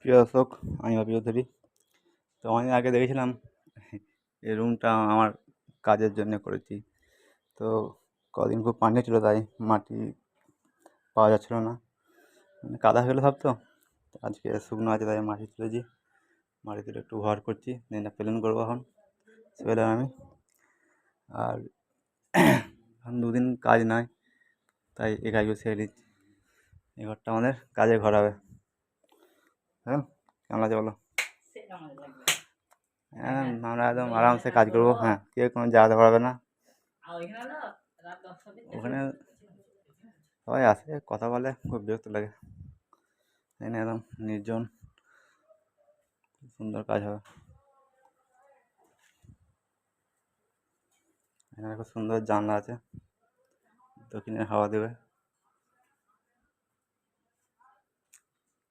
প্রিয় দর্শক, আমি বাপি চৌধুরী। তো অনেক আগে দেখেছিলাম এই রুমটা আমার কাজের জন্য করেছি। তো কদিন খুব পানি ছিল, তাই মাটি পাওয়া যাচ্ছিল না, মানে কাদা হয়ে গেলো সব। তো আজকে শুকনো আছে, তাই মাটি তুলেছি। মাটি তুলে একটু ঘর করছি, দেন প্লেন করবো এখন সেবেলাম আমি। আর এখন দুদিন কাজ নাই, তাই এই কাজগুলো সেরে নিচ্ছি। এই ঘরটা আমাদের কাজের ঘর হবে। হ্যাঁ, কেমন আছে বলো? হ্যাঁ, আমরা একদম আরামসে কাজ করবো। হ্যাঁ, কেউ কোনো জায়গাতে পারবে না। ওখানে সবাই আসে, কথা বলে, খুব বিরক্ত লাগে। এখানে একদম নির্জন, সুন্দর কাজ হবে। এখানে খুব সুন্দর জানলা আছে, দক্ষিণের হাওয়া দেবে।